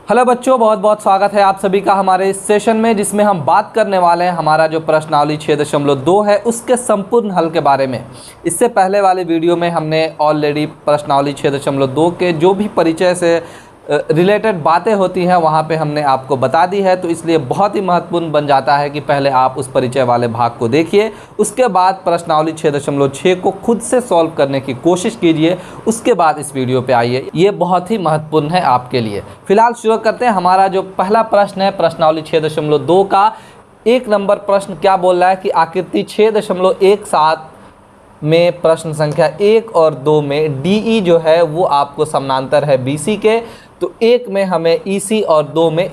Hello बच्चों, बहुत बहुत स्वागत है आप सभी का हमारे इस सेशन में, जिसमें हम बात करने वाले हैं हमारा जो प्रश्नावली 6.2 है उसके संपूर्ण हल के बारे में। इससे पहले वाले वीडियो में हमने ऑलरेडी प्रश्नावली 6.2 के जो भी परिचय से रिलेटेड बातें होती हैं वहाँ पे हमने आपको बता दी है, तो इसलिए बहुत ही महत्वपूर्ण बन जाता है कि पहले आप उस परिचय वाले भाग को देखिए, उसके बाद प्रश्नावली 6.6 को खुद से सॉल्व करने की कोशिश कीजिए, उसके बाद इस वीडियो पे आइए। ये बहुत ही महत्वपूर्ण है आपके लिए। फिलहाल शुरू करते हैं। हमारा जो पहला प्रश्न है प्रश्नावली 6.2 का 1 नंबर प्रश्न क्या बोल रहा है कि आकृति 6.17 में प्रश्न संख्या 1 और 2 में DE जो है वो आपको समानांतर है BC के, तो 1 में हमें EC और 2 में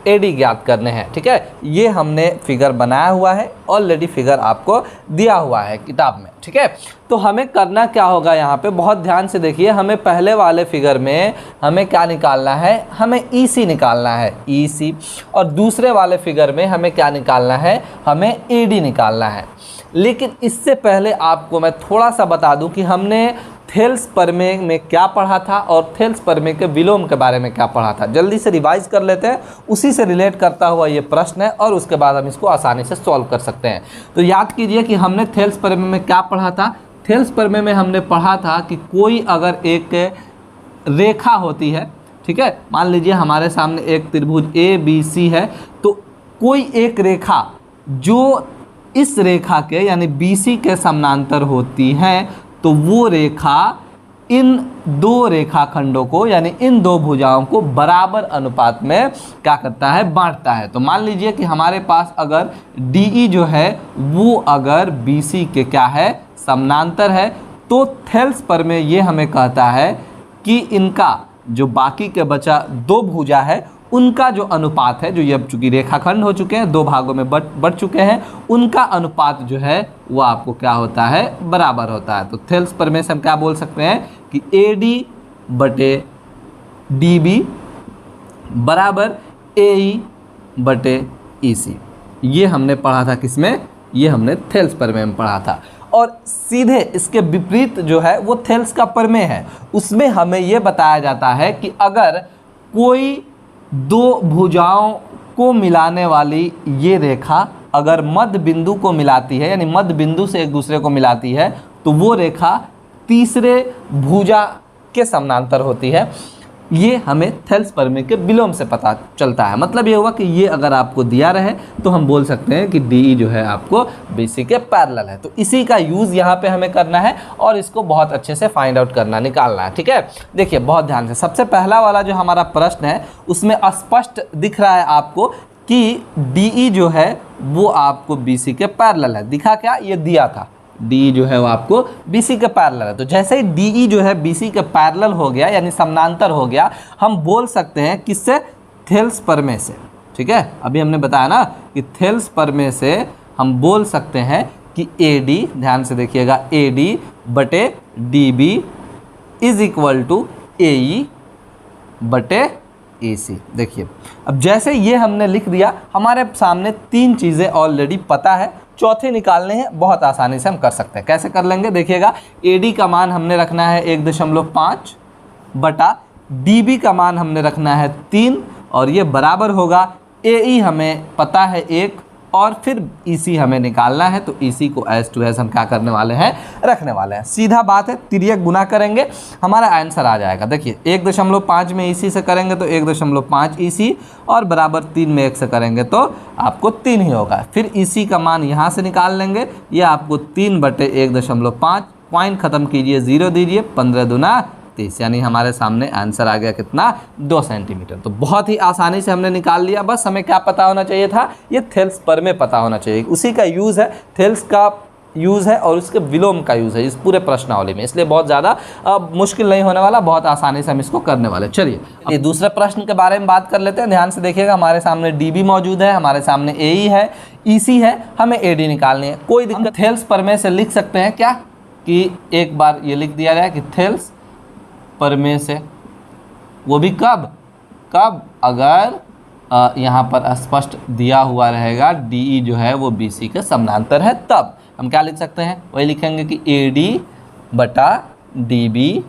AD ज्ञात करने हैं। ठीक है, ये हमने फिगर बनाया हुआ है, ऑलरेडी फिगर आपको दिया हुआ है किताब में। ठीक है, तो हमें करना क्या होगा, यहाँ पे बहुत ध्यान से देखिए। हमें पहले वाले फिगर में हमें क्या निकालना है, हमें EC निकालना है, EC। और दूसरे वाले फिगर में हमें क्या निकालना है, हमें AD निकालना है। लेकिन इससे पहले आपको मैं थोड़ा सा बता दूं कि हमने थेल्स प्रमेय में क्या पढ़ा था और थेल्स प्रमेय के विलोम के बारे में क्या पढ़ा था। जल्दी से रिवाइज कर लेते हैं, उसी से रिलेट करता हुआ ये प्रश्न है और उसके बाद हम इसको आसानी से सॉल्व कर सकते हैं। तो याद कीजिए कि हमने थेल्स प्रमेय में क्या पढ़ा था। थेल्स प्रमेय में हमने पढ़ा था कि कोई अगर एक रेखा होती है, ठीक है, मान लीजिए हमारे सामने एक त्रिभुज ABC है, तो कोई एक रेखा जो इस रेखा के यानी BC के समानांतर होती है, तो वो रेखा इन दो रेखाखंडों को यानी इन दो भुजाओं को बराबर अनुपात में क्या करता है, बांटता है। तो मान लीजिए कि हमारे पास अगर DE जो है वो अगर BC के क्या है, समानांतर है, तो थेल्स प्रमेय ये हमें कहता है कि इनका जो बाकी के बचा दो भुजा है उनका जो अनुपात है, जो ये अब चूंकि रेखाखंड हो चुके हैं, दो भागों में बढ़ चुके हैं, उनका अनुपात जो है वो आपको क्या होता है, बराबर होता है। तो थेल्स प्रमेय से हम क्या बोल सकते हैं कि AD बटे DB बराबर AE बटे EC। ये हमने पढ़ा था किसमें, ये हमने थेल्स प्रमेय में पढ़ा था। और सीधे इसके विपरीत जो है वो थेल्स का प्रमेय है, उसमें हमें ये बताया जाता है कि अगर कोई दो भुजाओं को मिलाने वाली ये रेखा अगर मध्य बिंदु को मिलाती है, यानी मध्य बिंदु से एक दूसरे को मिलाती है, तो वो रेखा तीसरे भुजा के समानांतर होती है। ये हमें थेल्स प्रमेय के विलोम से पता चलता है। मतलब ये हुआ कि ये अगर आपको दिया रहे तो हम बोल सकते हैं कि DE जो है आपको BC के पैरेलल है। तो इसी का यूज़ यहाँ पे हमें करना है और इसको बहुत अच्छे से फाइंड आउट करना, निकालना है। ठीक है, देखिए बहुत ध्यान से। सबसे पहला वाला जो हमारा प्रश्न है उसमें स्पष्ट दिख रहा है आपको कि DE जो है वो आपको BC के पैरेलल है। दिखा क्या, ये दिया था DE जो है वो आपको BC के पैरेलल है। तो जैसे ही DE जो है BC के पैरेलल हो गया यानी समानांतर हो गया, हम बोल सकते हैं किससे, थेल्स प्रमेय से। ठीक है, अभी हमने बताया ना कि थेल्स प्रमेय से हम बोल सकते हैं कि AD, ध्यान से देखिएगा, AD बटे DB is equal to AE बटे AC। देखिए अब जैसे ये हमने लिख दिया, हमारे सामने तीन चीज़ें ऑलरेडी पता है, चौथे निकालने हैं, बहुत आसानी से हम कर सकते हैं। कैसे कर लेंगे, देखिएगा, AD का मान हमने रखना है 1.5 बटा DB का मान हमने रखना है 3 और ये बराबर होगा AE हमें पता है 1 और फिर EC हमें निकालना है। तो EC को एज टू एज हम क्या करने वाले हैं, रखने वाले हैं। सीधा बात है, तिर्यक गुना करेंगे, हमारा आंसर आ जाएगा। देखिए 1.5 में EC से करेंगे तो 1.5 EC और बराबर 3 में 1 से करेंगे तो आपको 3 ही होगा। फिर EC का मान यहाँ से निकाल लेंगे, ये आपको 3 बटे 1.5, पॉइंट ख़त्म कीजिए, 0 दीजिए, 15 दूना 30, यानी हमारे सामने आंसर आ गया कितना, 2 सेंटीमीटर। तो बहुत ही आसानी से हमने निकाल लिया। बस हमें क्या पता होना चाहिए था, ये थेल्स प्रमेय पता होना चाहिए। उसी का यूज़ है, थेल्स का यूज़ है और उसके विलोम का यूज़ है इस पूरे प्रश्नावली में, इसलिए बहुत ज़्यादा मुश्किल नहीं होने वाला, बहुत आसानी से हम इसको करने वाले। चलिए ये दूसरे प्रश्न के बारे में बात कर लेते हैं। ध्यान से देखिएगा, हमारे सामने DB मौजूद है, हमारे सामने AE है, EC है, हमें AD निकालनी है। कोई दिक्कत, थेल्स प्रमेय से लिख सकते हैं क्या कि एक बार ये लिख दिया जाए कि थेल्स प्रमेय से, वो भी कब अगर यहाँ पर स्पष्ट दिया हुआ रहेगा DE जो है वो BC के समानांतर है, तब हम क्या लिख सकते हैं, वही लिखेंगे कि AD बटा DB,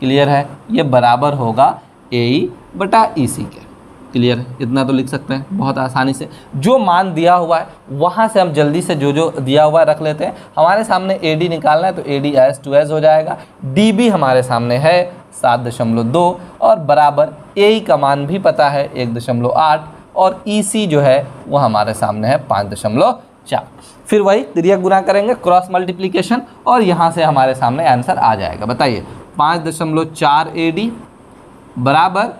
क्लियर है, ये बराबर होगा AE बटा EC के। क्लियर है, इतना तो लिख सकते हैं बहुत आसानी से। जो मान दिया हुआ है वहाँ से हम जल्दी से जो जो दिया हुआ है रख लेते हैं। हमारे सामने AD निकालना है तो AD as to as हो जाएगा। DB हमारे सामने है 7.2 और बराबर AE का मान भी पता है 1.8 और EC जो है वो हमारे सामने है 5.4। फिर वही तिर्यक गुना करेंगे, क्रॉस मल्टीप्लिकेशन, और यहाँ से हमारे सामने आंसर आ जाएगा। बताइए 5.4 AD बराबर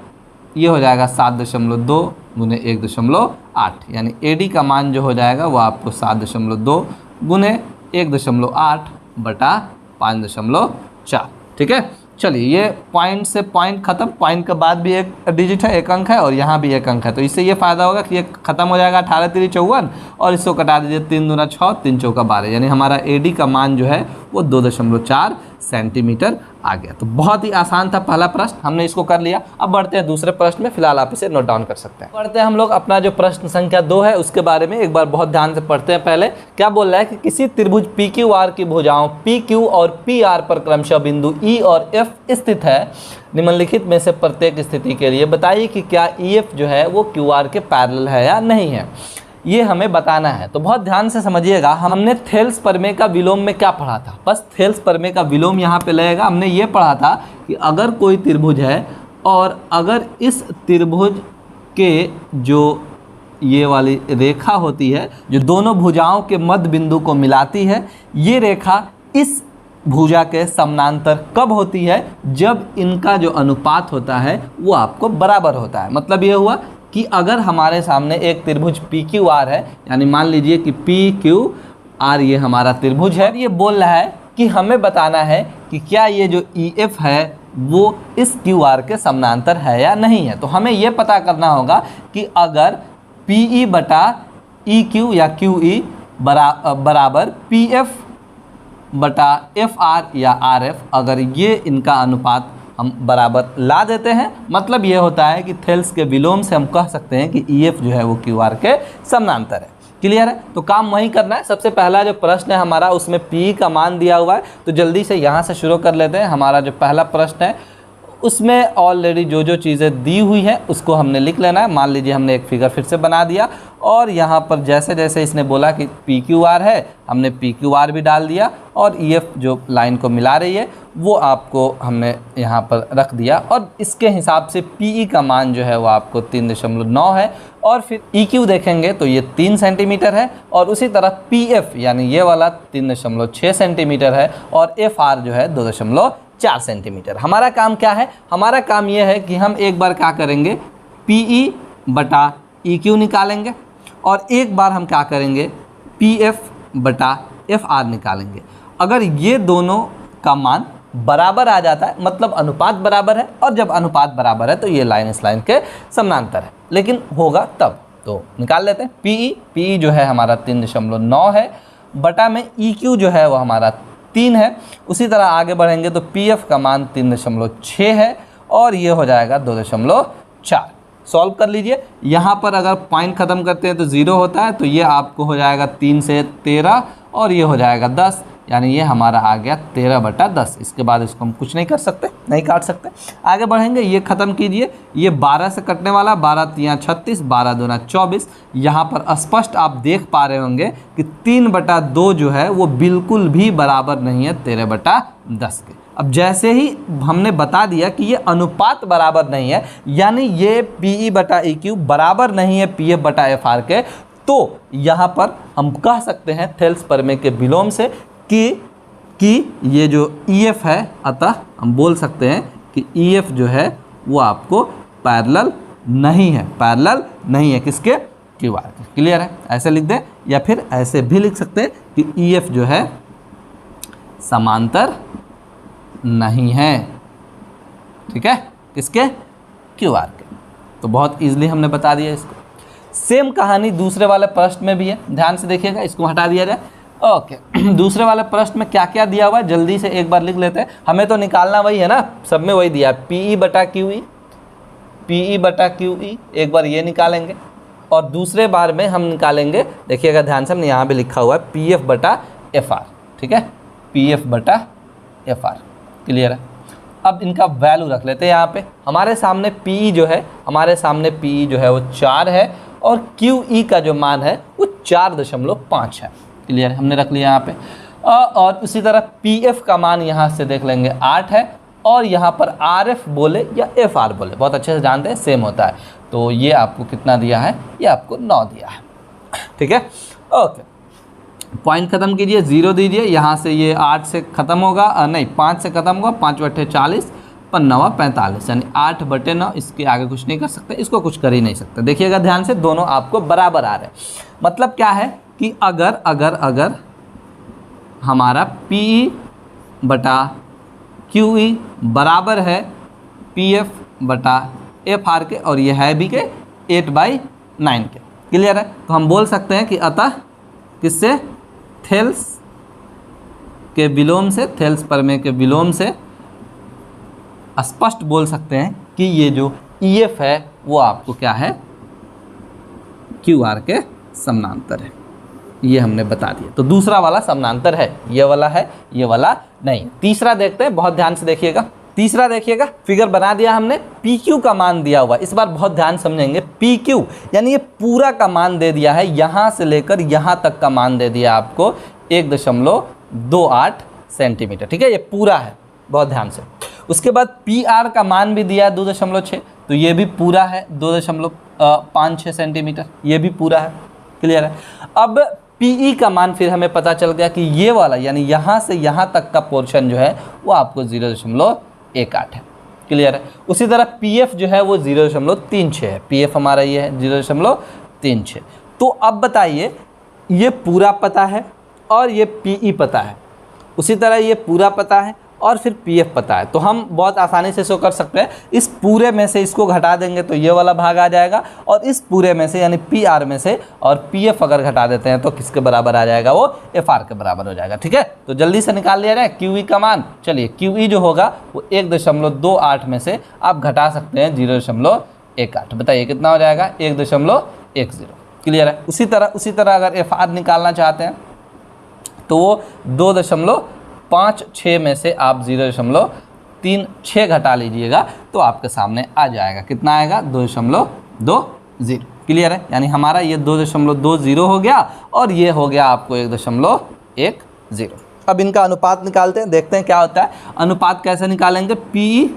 ये हो जाएगा 7.2 गुने 1.8, यानी AD का मान जो हो जाएगा वो आपको 7.2 गुने 1.8 बटा 5.4। ठीक है, चलिए ये पॉइंट से पॉइंट खत्म, पॉइंट के बाद भी एक डिजिट है, एक अंक है, और यहाँ भी एक अंक है, तो इससे ये फ़ायदा होगा कि ये खत्म हो जाएगा 18 3 54 और इसको कटा दीजिए 3 दूना 6 3 चौका 12, यानी हमारा AD का मान जो है वो 2.4 सेंटीमीटर आ गया। तो बहुत ही आसान था पहला प्रश्न, हमने इसको कर लिया। अब बढ़ते हैं दूसरे प्रश्न में, फिलहाल आप इसे नोट डाउन कर सकते हैं। बढ़ते हैं हम लोग अपना जो प्रश्न संख्या 2 है उसके बारे में एक बार बहुत ध्यान से पढ़ते हैं। पहले क्या बोल रहा है कि किसी त्रिभुज PQR की भुजाओं PQ और PR पर क्रमशः बिंदु E और F स्थित है। निम्नलिखित में से प्रत्येक स्थिति के लिए बताइए कि क्या EF जो है वो QR के पैरेलल है या नहीं है, ये हमें बताना है। तो बहुत ध्यान से समझिएगा, हमने थेल्स प्रमेय का विलोम में क्या पढ़ा था, बस थेल्स प्रमेय का विलोम यहाँ पे लगेगा। हमने ये पढ़ा था कि अगर कोई त्रिभुज है और अगर इस त्रिभुज के जो ये वाली रेखा होती है जो दोनों भुजाओं के मध्य बिंदु को मिलाती है, ये रेखा इस भुजा के समानांतर कब होती है, जब इनका जो अनुपात होता है वो आपको बराबर होता है। मतलब ये हुआ कि अगर हमारे सामने एक त्रिभुज PQR है, यानी मान लीजिए कि PQR ये हमारा त्रिभुज है, ये बोल रहा है कि हमें बताना है कि क्या ये जो EF है वो इस QR के समानांतर है या नहीं है। तो हमें ये पता करना होगा कि अगर PE बटा EQ या QE बराबर PF बटा FR या RF, अगर ये इनका अनुपात हम बराबर ला देते हैं, मतलब ये होता है कि थेल्स के विलोम से हम कह सकते हैं कि EF जो है वो QR के समानांतर है। क्लियर है, तो काम वही करना है। सबसे पहला जो प्रश्न है हमारा उसमें PE का मान दिया हुआ है, तो जल्दी से यहाँ से शुरू कर लेते हैं। हमारा जो पहला प्रश्न है उसमें ऑलरेडी जो जो चीज़ें दी हुई हैं उसको हमने लिख लेना है। मान लीजिए हमने एक फिगर फिर से बना दिया और यहाँ पर जैसे जैसे इसने बोला कि PQR है, हमने PQR भी डाल दिया और EF जो लाइन को मिला रही है वो आपको हमने यहाँ पर रख दिया, और इसके हिसाब से PE का मान जो है वो आपको 3.9 है, और फिर EQ देखेंगे तो ये 3 सेंटीमीटर है, और उसी तरह PF यानी ये वाला 3.6 सेंटीमीटर है, और FR जो है 2.4 सेंटीमीटर। हमारा काम क्या है, हमारा काम यह है कि हम एक बार क्या करेंगे PE बटा EQ निकालेंगे, और एक बार हम क्या करेंगे PF बटा FR निकालेंगे। अगर ये दोनों का मान बराबर आ जाता है मतलब अनुपात बराबर है, और जब अनुपात बराबर है तो ये लाइन इस लाइन के समानांतर है, लेकिन होगा तब। तो निकाल लेते हैं PE जो है हमारा 3.9 है, बटा में EQ जो है वो हमारा 3 है। उसी तरह आगे बढ़ेंगे तो PF का मान 3.6 है, और ये हो जाएगा 2.4। सॉल्व कर लीजिए, यहाँ पर अगर पॉइंट ख़त्म करते हैं तो 0 होता है, तो ये आपको हो जाएगा 3 से 13 और ये हो जाएगा 10, यानी ये हमारा आ गया 13/10। इसके बाद इसको हम कुछ नहीं कर सकते, नहीं काट सकते। आगे बढ़ेंगे, ये ख़त्म कीजिए, ये 12 से कटने वाला, 12 3 36, 12 2 24। यहाँ पर स्पष्ट आप देख पा रहे होंगे कि 3/2 जो है वो बिल्कुल भी बराबर नहीं है 13/10 के। अब जैसे ही हमने बता दिया कि ये अनुपात बराबर नहीं है, यानी ये PE बटा EQ बराबर नहीं है PF बटा FR के, तो यहाँ पर हम कह सकते हैं थेल्स प्रमेय के विलोम से कि ये जो EF है, अतः हम बोल सकते हैं कि EF जो है वो आपको पैरेलल नहीं है, पैरेलल नहीं है किसके, QR के। क्लियर है, ऐसे लिख दें, या फिर ऐसे भी लिख सकते हैं कि EF जो है समांतर नहीं है, ठीक है, किसके, QR के। तो बहुत इजीली हमने बता दिया इसको। सेम कहानी दूसरे वाले प्रश्न में भी है, ध्यान से देखिएगा, इसको हटा दिया जाए। ओके दूसरे वाले प्रश्न में क्या क्या दिया हुआ है जल्दी से एक बार लिख लेते हैं। हमें तो निकालना वही है ना, सब में वही दिया है, PE बटा QE, PE बटा QE, एक बार ये निकालेंगे, और दूसरे बार में हम निकालेंगे, देखिएगा ध्यान से, हमने यहाँ पे लिखा हुआ है PF बटा FR, ठीक है, PF बटा FR। क्लियर है, अब इनका वैल्यू रख लेते हैं यहाँ पे। हमारे सामने PE जो है, वो 4 है और QE का जो मान है वो 4.5 है। क्लियर है, हमने रख लिया यहाँ पे। और उसी तरह PF का मान यहाँ से देख लेंगे 8 है और यहाँ पर RF बोले या FR बोले, बहुत अच्छे से जानते हैं, सेम होता है। तो ये आपको कितना दिया है, ये आपको 9 दिया है। ठीक है, ओके, पॉइंट ख़त्म कीजिए, 0 दीजिए। यहाँ से ये 8 से ख़त्म होगा, नहीं 5 से ख़त्म होगा, 5 बटे 40, 5 45, यानी 8/9। इसके आगे कुछ नहीं कर सकते, इसको कुछ कर ही नहीं सकते। देखिएगा ध्यान से, दोनों आपको बराबर आ रहे हैं। मतलब क्या है कि अगर हमारा PE बटा QE बराबर है PF बटा FR के, और ये है भी के 8/9 के। क्लियर है, तो हम बोल सकते हैं कि अतः किससे, थेल्स के विलोम से, थेल्स प्रमेय के विलोम से स्पष्ट बोल सकते हैं कि ये जो EF है वो आपको क्या है, QR के समानांतर है। ये हमने बता दिया। तो दूसरा वाला समानांतर है, ये वाला है, ये वाला नहीं। तीसरा देखते हैं, बहुत ध्यान से देखिएगा। तीसरा देखिएगा, फिगर बना दिया हमने, PQ का मान दिया हुआ। इस बार बहुत ध्यान समझेंगे, PQ यानी ये पूरा का मान दे दिया है, यहाँ से लेकर यहाँ तक का मान दे दिया आपको 1.28 सेंटीमीटर। ठीक है, ये पूरा है, बहुत ध्यान से। उसके बाद PR का मान भी दिया है 2.6, तो ये भी पूरा है 2.56 सेंटीमीटर, ये भी पूरा है। क्लियर है। अब PE का मान फिर हमें पता चल गया कि ये वाला यानी यहाँ से यहाँ तक का पोर्शन जो है वो आपको 0.18 है। क्लियर है। उसी तरह PF जो है वो 0.36 है। PF हमारा ये है 0.36। तो अब बताइए, ये पूरा पता है और ये PE पता है, उसी तरह ये पूरा पता है और फिर PF पता है। तो हम बहुत आसानी से इसको कर सकते हैं, इस पूरे में से इसको घटा देंगे तो ये वाला भाग आ जाएगा, और इस पूरे में से यानी PR में से और PF अगर घटा देते हैं तो किसके बराबर आ जाएगा, वो FR के बराबर हो जाएगा। ठीक है, तो जल्दी से निकाल लिया जाए QE का मान। चलिए, QE जो होगा वो 1.28 में से आप घटा सकते हैं 0.18। बताइए कितना हो जाएगा, 1.10। क्लियर है। उसी तरह अगर FR निकालना चाहते हैं तो वो 2.56 में से आप 0.36 घटा लीजिएगा तो आपके सामने आ जाएगा, कितना आएगा, 2.20। क्लियर है। यानी हमारा ये 2.20 हो गया और ये हो गया आपको 1.10। अब इनका अनुपात निकालते हैं, देखते हैं क्या होता है। अनुपात कैसे निकालेंगे, PE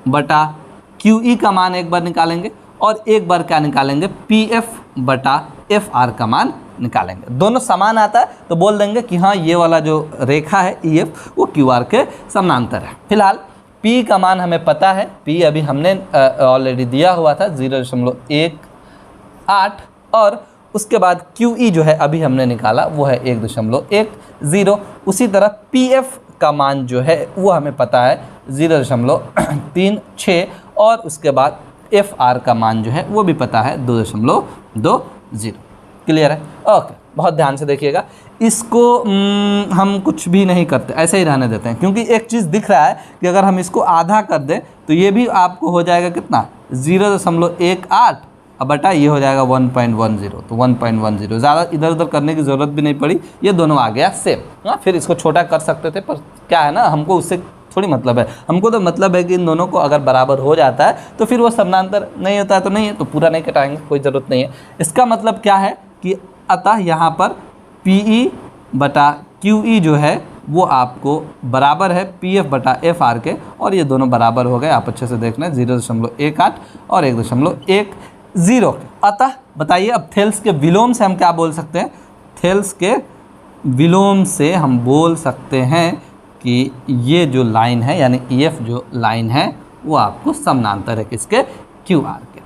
बटा QE का मान एक बार निकालेंगे और एक बार क्या निकालेंगे, PF बटा FR का मान निकालेंगे। दोनों समान आता है तो बोल देंगे कि हाँ, ये वाला जो रेखा है EF वो QR के समानांतर है। फिलहाल P का मान हमें पता है, P अभी हमने ऑलरेडी दिया हुआ था 0.18, और उसके बाद QE जो है अभी हमने निकाला वो है 1.10। उसी तरह PF का मान जो है वो हमें पता है 0.36, और उसके बाद FR का मान जो है वो भी पता है 2.20। क्लियर है। ओके, बहुत ध्यान से देखिएगा। इसको हम कुछ भी नहीं करते, ऐसे ही रहने देते हैं, क्योंकि एक चीज़ दिख रहा है कि अगर हम इसको आधा कर दें तो ये भी आपको हो जाएगा कितना, 0.18 अब बटा ये हो जाएगा 1.10। तो 1.10, ज़्यादा इधर उधर करने की ज़रूरत भी नहीं पड़ी, ये दोनों आ गया सेम। हाँ, फिर इसको छोटा कर सकते थे, पर क्या है ना, हमको उससे थोड़ी मतलब है, हमको तो मतलब है कि इन दोनों को अगर बराबर हो जाता है तो फिर वो समानांतर नहीं होता है तो नहीं है, तो पूरा नहीं कटाएंगे, कोई ज़रूरत नहीं है। इसका मतलब क्या है कि अतः यहाँ पर PE बटा QE जो है वो आपको बराबर है PF बटा FR के, और ये दोनों बराबर हो गए। आप अच्छे से देख लें, 0.18 और 1.10। अतः बताइए, अब थेल्स के विलोम से हम क्या बोल सकते हैं, थेल्स के विलोम से हम बोल सकते हैं कि ये जो लाइन है यानी EF जो लाइन है वो आपको समानांतर है किसके, QR के।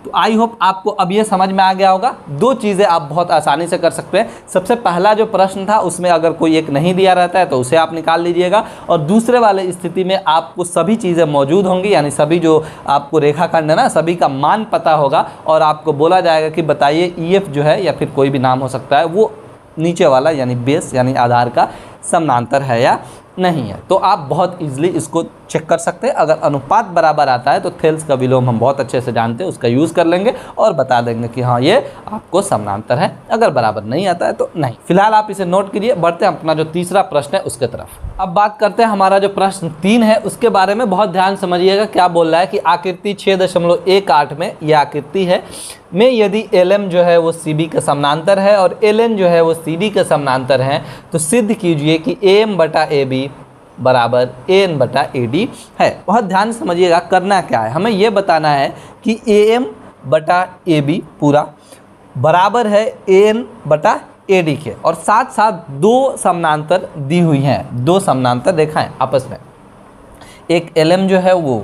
तो आई होप आपको अब ये समझ में आ गया होगा। दो चीज़ें आप बहुत आसानी से कर सकते हैं। सबसे पहला जो प्रश्न था उसमें अगर कोई एक नहीं दिया रहता है तो उसे आप निकाल लीजिएगा, और दूसरे वाले स्थिति में आपको सभी चीज़ें मौजूद होंगी, यानी सभी जो आपको रेखाखंड है ना, सभी का मान पता होगा, और आपको बोला जाएगा कि बताइए EF जो है या फिर कोई भी नाम हो सकता है वो नीचे वाला यानी बेस यानी आधार का समानांतर है या नहीं है। तो आप बहुत ईजिली इसको चेक कर सकते हैं। अगर अनुपात बराबर आता है तो थेल्स का विलोम हम बहुत अच्छे से जानते हैं, उसका यूज़ कर लेंगे और बता देंगे कि हाँ ये आपको समानांतर है। अगर बराबर नहीं आता है तो नहीं। फिलहाल आप इसे नोट करिए। बढ़ते हैं अपना जो तीसरा प्रश्न है उसके तरफ। अब बात करते हैं हमारा जो प्रश्न 3 है उसके बारे में। बहुत ध्यान समझिएगा क्या बोल रहा है कि आकृति 6.18 में यह आकृति है में यदि LM जो है वो CB के समानांतर है और LN जो है वो CD के समानांतर है तो सिद्ध कीजिए कि AM बटा AB बराबर AN बटा AD है। बहुत ध्यान से समझिएगा करना क्या है, हमें ये बताना है कि AM बटा AB पूरा बराबर है AN बटा AD के और साथ साथ दो समानांतर दी हुई हैं, दो समानांतर रेखाएं आपस में। एक LM जो है वो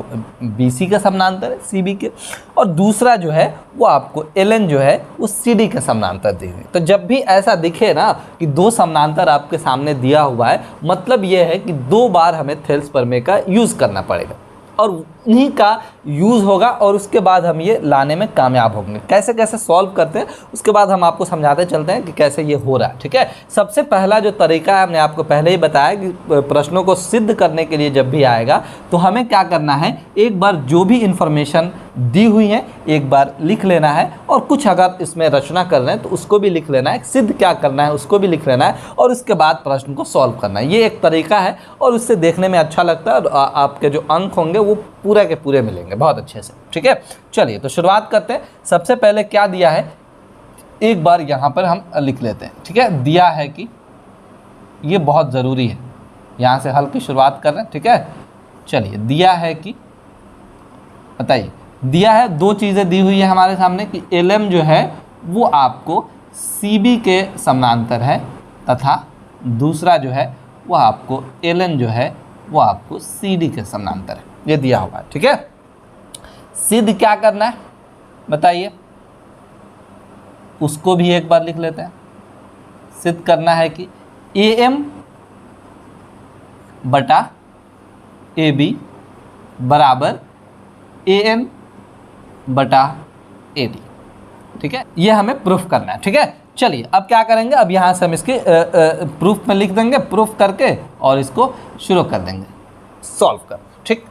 BC का समानांतर है CB के और दूसरा जो है वो आपको LN जो है वो CD के समानांतर दी हुई। तो जब भी ऐसा दिखे ना कि दो समानांतर आपके सामने दिया हुआ है, मतलब ये है कि 2 बार हमें थेल्स प्रमेय का यूज़ करना पड़ेगा और उन्हीं का यूज़ होगा और उसके बाद हम ये लाने में कामयाब होंगे। कैसे कैसे सॉल्व करते हैं उसके बाद हम आपको समझाते चलते हैं कि कैसे ये हो रहा है। ठीक है, सबसे पहला जो तरीका है हमने आपको पहले ही बताया कि प्रश्नों को सिद्ध करने के लिए जब भी आएगा तो हमें क्या करना है, एक बार जो भी इंफॉर्मेशन दी हुई है एक बार लिख लेना है और कुछ अगर इसमें रचना कर रहे हैं तो उसको भी लिख लेना है, सिद्ध क्या करना है उसको भी लिख लेना है और उसके बाद प्रश्न को सॉल्व करना है। ये एक तरीका है और उससे देखने में अच्छा लगता है और आपके जो अंक होंगे वो पूरे के पूरे मिलेंगे बहुत अच्छे से। ठीक है, चलिए तो शुरुआत करते हैं। सबसे पहले क्या दिया है एक बार यहाँ पर हम लिख लेते हैं। ठीक है, दिया है कि ये बहुत ज़रूरी है, यहाँ से हल की शुरुआत कर रहे हैं। ठीक है, चलिए दिया है कि बताइए, दिया है दो चीज़ें दी हुई है हमारे सामने कि LM जो है वो आपको CB के समानांतर है तथा दूसरा जो है वो आपको LN जो है वो आपको CD के समानांतर है, ये दिया हुआ है। ठीक है, सिद्ध क्या करना है बताइए, उसको भी एक बार लिख लेते हैं। सिद्ध करना है कि AM बटा AB बराबर AN बटा AD। ठीक है, ये हमें प्रूफ करना है। ठीक है, चलिए अब क्या करेंगे, अब यहाँ से हम इसके प्रूफ में लिख देंगे, प्रूफ करके और इसको शुरू कर देंगे सॉल्व कर। ठीक,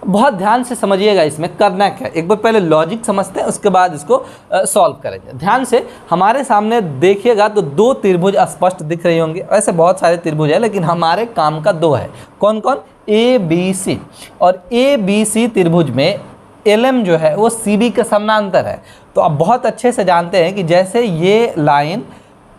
बहुत ध्यान से समझिएगा इसमें करना क्या, एक बार पहले लॉजिक समझते हैं उसके बाद इसको सॉल्व करेंगे। ध्यान से हमारे सामने देखिएगा तो दो त्रिभुज स्पष्ट दिख रही होंगे। वैसे बहुत सारे त्रिभुज है लेकिन हमारे काम का दो है। कौन कौन? ABC और ABC त्रिभुज में LM जो है वो CD के समानांतर है। तो आप बहुत अच्छे से जानते हैं कि जैसे ये लाइन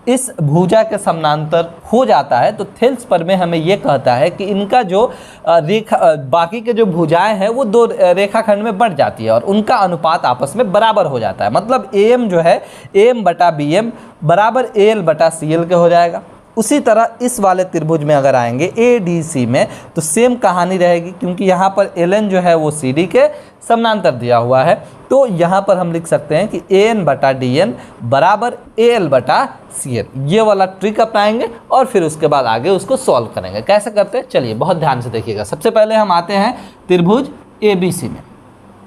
इस भुजा के समानांतर हो जाता है तो थेल्स प्रमेय हमें ये कहता है कि इनका जो रेखा बाकी के जो भुजाएं हैं वो दो रेखाखंड में बढ़ जाती है और उनका अनुपात आपस में बराबर हो जाता है। मतलब AM जो है AM बटा BM बराबर AL बटा CL के हो जाएगा। उसी तरह इस वाले त्रिभुज में अगर आएंगे ADC में तो सेम कहानी रहेगी, क्योंकि यहाँ पर LN जो है वो CD के समानांतर दिया हुआ है। तो यहाँ पर हम लिख सकते हैं कि AN बटा DN बराबर AL बटा CL। ये वाला ट्रिक अपनाएंगे और फिर उसके बाद आगे उसको सॉल्व करेंगे। कैसे करते हैं चलिए बहुत ध्यान से देखिएगा। सबसे पहले हम आते हैं त्रिभुज ABC में।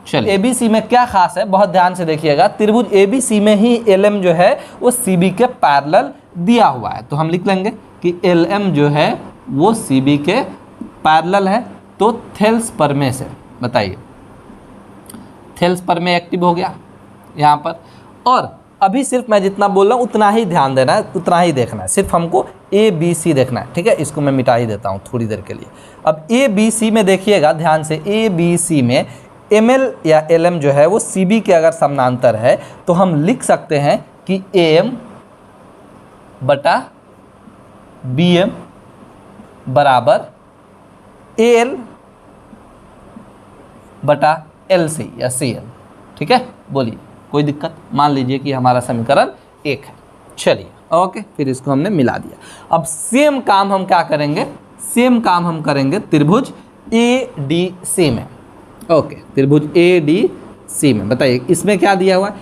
चलिए ABC में क्या खास है बहुत ध्यान से देखिएगा। त्रिभुज ABC में ही LM जो है वो CB के पैरेलल दिया हुआ है। तो हम लिख लेंगे कि LM जो है वो CB के पैरेलल है। तो थेल्स प्रमेय से बताइए, थेल्स प्रमेय एक्टिव हो गया यहाँ पर। और अभी सिर्फ मैं जितना बोल रहा हूँ उतना ही ध्यान देना है, उतना ही देखना है, सिर्फ हमको ABC देखना है। ठीक है, इसको मैं मिटा ही देता हूँ थोड़ी देर के लिए। अब ABC में देखिएगा ध्यान से, ABC में ML या LM जो है वो CB के अगर समानांतर है तो हम लिख सकते हैं कि AM बटा BM बराबर AL बटा LC या CL। ठीक है, बोलिए कोई दिक्कत? मान लीजिए कि हमारा समीकरण 1 है। चलिए ओके, फिर इसको हमने मिला दिया। अब सेम काम हम क्या करेंगे, सेम काम हम करेंगे त्रिभुज ADC में। ओके, त्रिभुज ADC में बताइए इसमें क्या दिया हुआ है?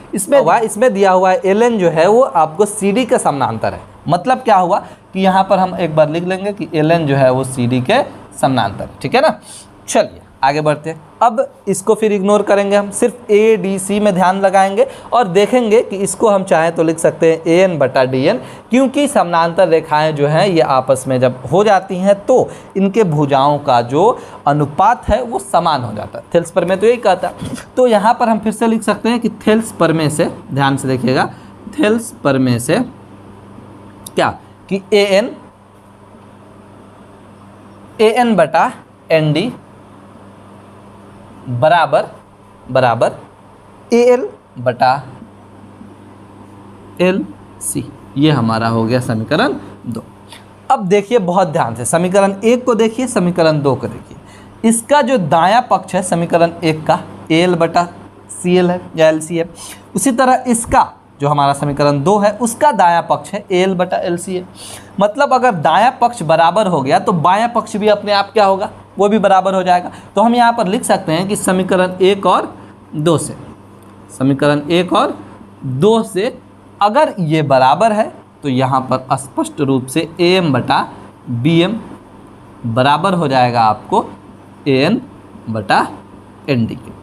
इसमें दिया हुआ है LN जो है वो आपको CD के समानांतर है। मतलब क्या हुआ कि यहाँ पर हम एक बार लिख लेंगे कि LN जो है वो CD के समानांतर। ठीक है ना, चलिए आगे बढ़ते हैं। अब इसको फिर इग्नोर करेंगे, हम सिर्फ ए डी सी में ध्यान लगाएंगे और देखेंगे कि इसको हम चाहें तो लिख सकते हैं ए एन बटा डी एन, क्योंकि समानांतर रेखाएं जो हैं ये आपस में जब हो जाती हैं तो इनके भुजाओं का जो अनुपात है वो समान हो जाता है। थेल्स प्रमेय तो यही कहता है। तो यहाँ पर हम फिर से लिख सकते हैं कि थेल्स प्रमेय से, ध्यान से देखिएगा, थेल्स प्रमेय से क्या कि ए एन बटा एन डी बराबर ए एल बटा एल सी, ये हमारा हो गया समीकरण 2। अब देखिए बहुत ध्यान से, समीकरण 1 को देखिए, समीकरण 2 को देखिए। इसका जो दायां पक्ष है समीकरण 1 का ए एल बटा सी एल है या एल सी है, उसी तरह इसका जो हमारा समीकरण 2 है उसका दायां पक्ष है ए एल बटा एल सी है। मतलब अगर दायां पक्ष बराबर हो गया तो बायां पक्ष भी अपने आप क्या होगा, वो भी बराबर हो जाएगा। तो हम यहाँ पर लिख सकते हैं कि समीकरण 1 और 2 से, समीकरण 1 और 2 से अगर ये बराबर है तो यहाँ पर स्पष्ट रूप से ए एम बटा बी एम बराबर हो जाएगा आपको ए एन बटा एन डी के।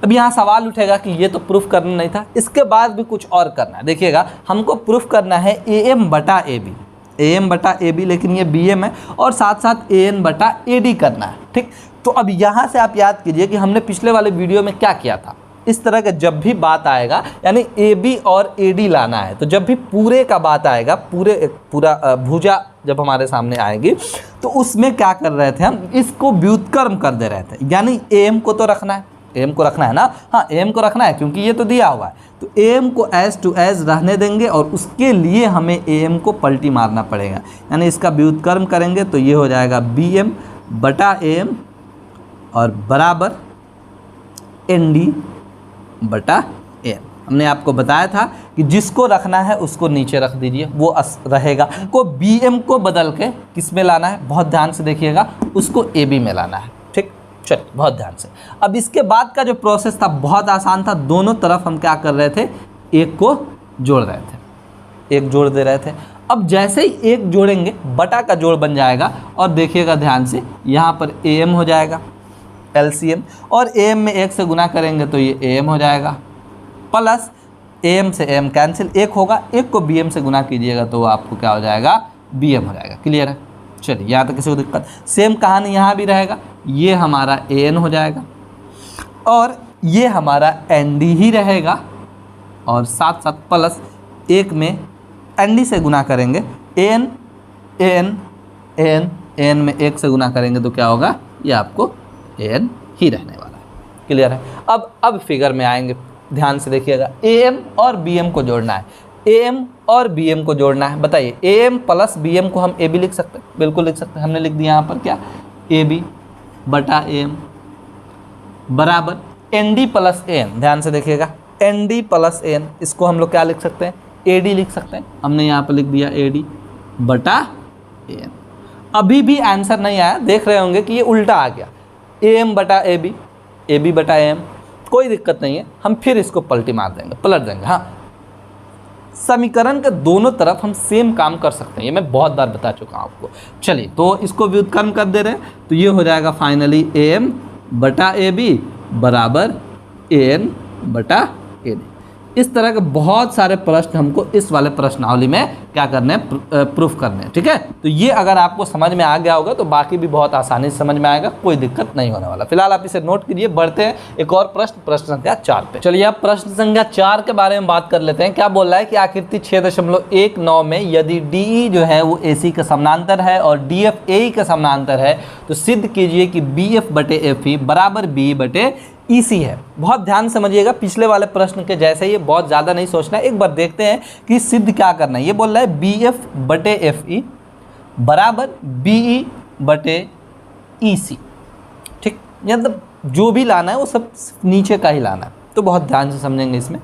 अब यहाँ सवाल उठेगा कि ये तो प्रूफ करना नहीं था, इसके बाद भी कुछ और करना है। देखिएगा, हमको प्रूफ करना है ए एम बटा ए बी, ए एम बटा ए बी, लेकिन ये बी एम है, और साथ साथ ए एन बटा ए डी करना है। ठीक, तो अब यहाँ से आप याद कीजिए कि हमने पिछले वाले वीडियो में क्या किया था। इस तरह का जब भी बात आएगा, यानी ए बी और ए डी लाना है, तो जब भी पूरे का बात आएगा, पूरा भुजा जब हमारे सामने आएगी तो उसमें क्या कर रहे थे हम, इसको व्युत्क्रम कर दे रहे थे। यानी ए एम को तो रखना है, एम को रखना है ना, हाँ एम को रखना है क्योंकि ये तो दिया हुआ है, तो एम को एज टू एज रहने देंगे और उसके लिए हमें एम को पलटी मारना पड़ेगा। यानी इसका व्युत्क्रम करेंगे तो ये हो जाएगा बी एम बटा एम और बराबर एन डी बटा एम। हमने आपको बताया था कि जिसको रखना है उसको नीचे रख दीजिए, वो रहेगा। को बी एम को बदल के किस में लाना है, बहुत ध्यान से देखिएगा, उसको ए बी में लाना है। ठीक, चलिए बहुत ध्यान से। अब इसके बाद का जो प्रोसेस था बहुत आसान था, दोनों तरफ हम क्या कर रहे थे, एक को जोड़ रहे थे, एक जोड़ दे रहे थे। अब जैसे ही एक जोड़ेंगे बटा का जोड़ बन जाएगा, और देखिएगा ध्यान से, यहाँ पर ए एम हो जाएगा एलसीएम, और ए एम में 1 से गुना करेंगे तो ये ए एम हो जाएगा, प्लस ए एम से एम कैंसिल, 1 होगा, 1 को बी एम से गुना कीजिएगा तो आपको क्या हो जाएगा, बी एम हो जाएगा। क्लियर है, चलिए यहाँ तक किसी को दिक्कत। सेम कहानी यहाँ भी रहेगा, ये हमारा ए एन हो जाएगा और ये हमारा एन डी ही रहेगा, और साथ साथ प्लस 1 में एन डी से गुना करेंगे, एन एन एन एन में 1 से गुना करेंगे तो क्या होगा, ये आपको एन ही रहने वाला है। क्लियर है। अब फिगर में आएंगे, ध्यान से देखिएगा, ए एम और बी एम को जोड़ना है, ए एम और बी एम को जोड़ना है। बताइए, A M plus B M को हम ए बी लिख सकते हैं, बिल्कुल लिख सकते हैं। हमने लिख दिया यहाँ पर क्या, ए बी बटा ए एम बराबर N D plus A N. ध्यान से देखिएगा, N D plus A N, इसको हम लोग क्या लिख सकते हैं, ए डी लिख सकते हैं। हमने यहाँ पर लिख दिया ए डी बटा ए एन। अभी भी आंसर नहीं आया, देख रहे होंगे कि ये उल्टा आ गया, ए एम बटा ए बी बटा ए एम। कोई दिक्कत नहीं है, हम फिर इसको पलटी मार देंगे, पलट देंगे। हाँ, समीकरण के दोनों तरफ हम सेम काम कर सकते हैं, ये मैं बहुत बार बता चुका हूँ आपको। चलिए, तो इसको व्युत्क्रम कर दे रहे हैं तो ये हो जाएगा फाइनली ए एम बटा ए बी बराबर ए एन बटा ए डी। इस तरह के बहुत सारे प्रश्न हमको इस वाले प्रश्नावली में क्या करने हैं, प्रूफ करने हैं। ठीक है, तो ये अगर आपको समझ में आ गया होगा तो बाकी भी बहुत आसानी से समझ में आएगा, कोई दिक्कत नहीं होने वाला। फिलहाल आप इसे नोट कीजिए। बढ़ते हैं एक और प्रश्न संख्या 4 पे। चलिए, अब प्रश्न संख्या 4 के बारे में बात कर लेते हैं। क्या बोल रहा है कि आकृति 6.19 में यदि डी जो है वो ए सी का समानांतर है और डी एफ ए का समानांतर है तो सिद्ध कीजिए कि बी एफ बटे एफ ई बराबर बी बटे ई सी है। बहुत ध्यान समझिएगा, पिछले वाले प्रश्न के जैसे ही, बहुत ज़्यादा नहीं सोचना है। एक बार देखते हैं कि सिद्ध क्या करना है। ये बोल रहा है बी एफ बटे एफ ई बराबर बी ई बटे ई सी। ठीक, मतलब जो भी लाना है वो सब नीचे का ही लाना है, तो बहुत ध्यान से समझेंगे इसमें।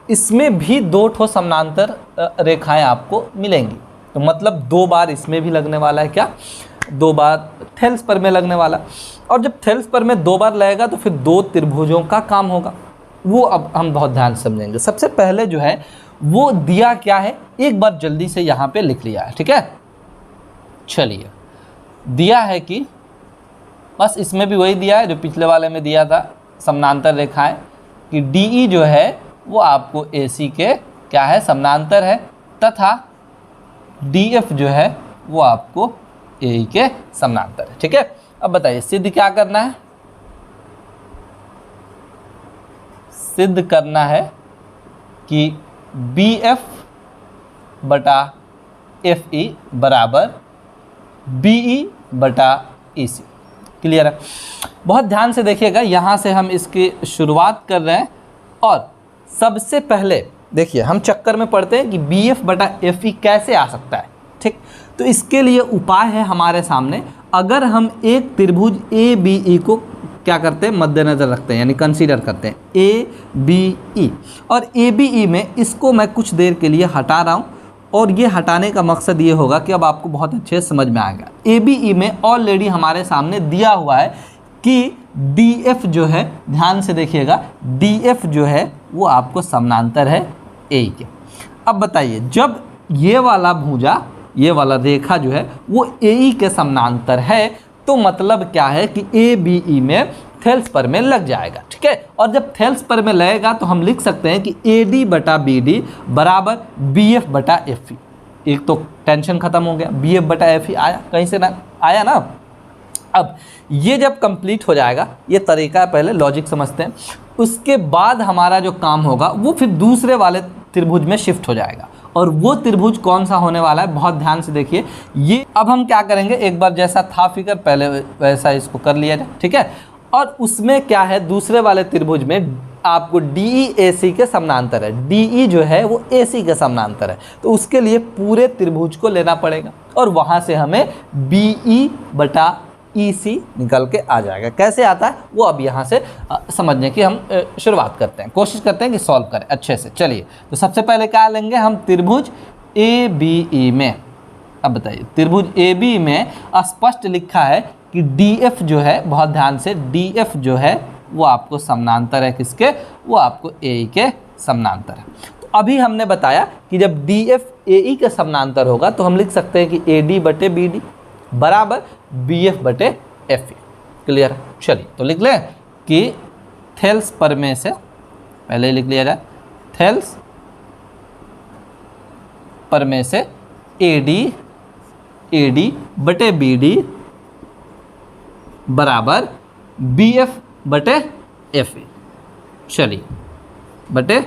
इसमें भी 2 ठो समानांतर रेखाएं आपको मिलेंगी, तो मतलब 2 बार इसमें भी लगने वाला है, क्या 2 बार थेल्स पर में लगने वाला। और जब थेल्स पर में 2 बार लगेगा तो फिर 2 त्रिभुजों का काम होगा, वो अब हम बहुत ध्यान से समझेंगे। सबसे पहले जो है वो दिया क्या है, एक बार जल्दी से यहाँ पे लिख लिया है। ठीक है, चलिए, दिया है कि बस इसमें भी वही दिया है जो पिछले वाले में दिया था, समानांतर रेखाएं, कि DE जो है वो आपको AC के क्या है, समानांतर है, तथा DF जो है वो आपको AE के समानांतर है। ठीक है, अब बताइए सिद्ध क्या करना है? सिद्ध करना है कि BF बटा FE बराबर BE बटा EC। क्लियर है? बहुत ध्यान से देखिएगा, यहाँ से हम इसकी शुरुआत कर रहे हैं और सबसे पहले देखिए हम चक्कर में पड़ते हैं कि BF बटा FE कैसे आ सकता है। ठीक, तो इसके लिए उपाय है हमारे सामने। अगर हम एक त्रिभुज ABE को क्या करते हैं, मद्देनज़र रखते हैं, यानी कंसीडर करते हैं ABE, और ABE में इसको मैं कुछ देर के लिए हटा रहा हूँ, और ये हटाने का मकसद ये होगा कि अब आपको बहुत अच्छे से समझ में आएगा। ABE में ऑलरेडी हमारे सामने दिया हुआ है कि DF जो है, ध्यान से देखिएगा, DF जो है वो आपको समानांतर है AE के। अब बताइए, जब ये वाला भुजा, ये वाला रेखा जो है वो AE के समानांतर है, तो मतलब क्या है कि ABE में थेल्स पर में लग जाएगा। ठीक है, और जब थेल्स पर में लगेगा तो हम लिख सकते हैं कि AD बटा BD बराबर BF बटा FE। एक तो टेंशन खत्म हो गया, BF बटा FE आया, कहीं से ना आया ना। अब ये जब कंप्लीट हो जाएगा, ये तरीका पहले लॉजिक समझते हैं, उसके बाद हमारा जो काम होगा वो फिर दूसरे वाले त्रिभुज में शिफ्ट हो जाएगा। और वो त्रिभुज कौन सा होने वाला है, बहुत ध्यान से देखिए। ये अब हम क्या करेंगे, एक बार जैसा था फिगर पहले वैसा इसको कर लिया जाए। ठीक है, और उसमें क्या है, दूसरे वाले त्रिभुज में आपको DE AC के समानांतर है, DE जो है वो AC के समानांतर है, तो उसके लिए पूरे त्रिभुज को लेना पड़ेगा और वहाँ से हमें BE बटा EC निकल के आ जाएगा। कैसे आता है वो अब यहाँ से समझने की हम शुरुआत करते हैं, कोशिश करते हैं कि सॉल्व करें अच्छे से। चलिए, तो सबसे पहले क्या लेंगे हम, त्रिभुज ABE में। अब बताइए, त्रिभुज AB में स्पष्ट लिखा है कि DF जो है, बहुत ध्यान से, DF जो है वो आपको समानांतर है किसके, वो आपको AE के समानांतर है। तो अभी हमने बताया कि जब DF AE के समानांतर होगा तो हम लिख सकते हैं कि AD बटे BD बराबर BF बटे FE। क्लियर है? चलिए तो लिख लें कि थेल्स पर में से, पहले लिख लिया जाए, थेल्स पर में से AD बटे BD बराबर BF बटे FE। चलिए, बटे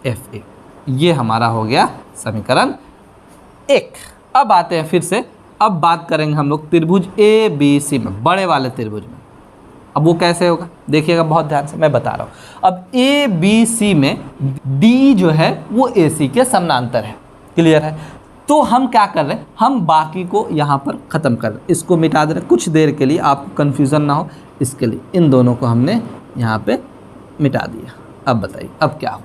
FE, ये हमारा हो गया समीकरण 1। अब आते हैं फिर से, अब बात करेंगे हम लोग त्रिभुज ABC में, बड़े वाले त्रिभुज में। अब वो कैसे होगा देखिएगा, बहुत ध्यान से मैं बता रहा हूँ। अब ABC में D जो है वो AC के समानांतर है। क्लियर है? तो हम क्या कर रहे हैं, हम बाकी को यहाँ पर ख़त्म कर रहे हैं, इसको मिटा दे रहे हैं कुछ देर के लिए, आपको कन्फ्यूज़न ना हो इसके लिए। इन दोनों को हमने यहाँ पे मिटा दिया। अब बताइए अब क्या हो,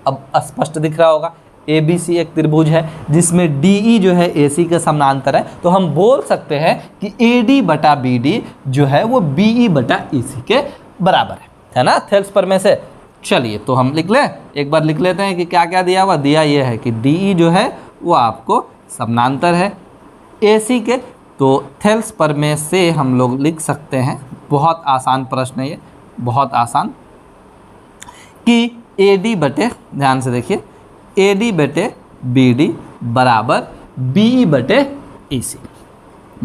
अब स्पष्ट दिख रहा होगा। ABC एक त्रिभुज है जिसमें DE जो है AC के समानांतर है, तो हम बोल सकते हैं कि AD बटा BD जो है वो BE बटा EC के बराबर है ना, थेल्स पर में से। चलिए तो हम लिख लें, एक बार लिख लेते हैं कि क्या क्या दिया हुआ। दिया ये है कि DE जो है वो आपको समानांतर है AC के, तो थेल्स पर में से हम लोग लिख सकते हैं, बहुत आसान प्रश्न है ये, बहुत आसान, कि AD बटे, ध्यान से देखिए, AD बटे BD बराबर BE बटे EC,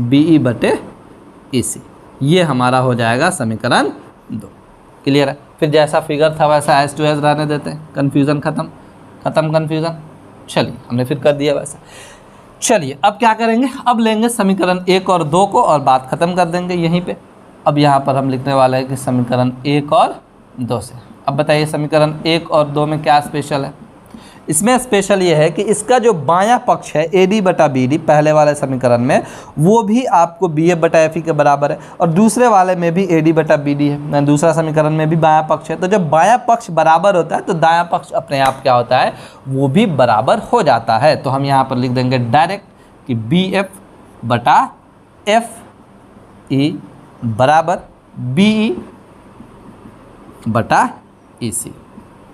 BE बटे EC। ये हमारा हो जाएगा समीकरण 2। क्लियर है? फिर जैसा फिगर था वैसा एज टू एज रहने देते हैं, कन्फ्यूज़न खत्म कन्फ्यूज़न। चलिए हमने फिर कर दिया वैसा। चलिए अब क्या करेंगे, अब लेंगे समीकरण 1 और 2 को और बात ख़त्म कर देंगे यहीं पे। अब यहाँ पर हम लिखने वाले हैं कि समीकरण 1 और 2 से। अब बताइए समीकरण 1 और 2 में क्या स्पेशल है। इसमें स्पेशल ये है कि इसका जो बायां पक्ष है AD बटा BD पहले वाले समीकरण में, वो भी आपको BF बटा FE के बराबर है, और दूसरे वाले में भी AD बटा BD है, दूसरा समीकरण में भी बायां पक्ष है। तो जब बायां पक्ष बराबर होता है तो दायां पक्ष अपने आप क्या होता है, वो भी बराबर हो जाता है। तो हम यहाँ पर लिख देंगे डायरेक्ट कि BF बटा FE बराबर BE बटा EC।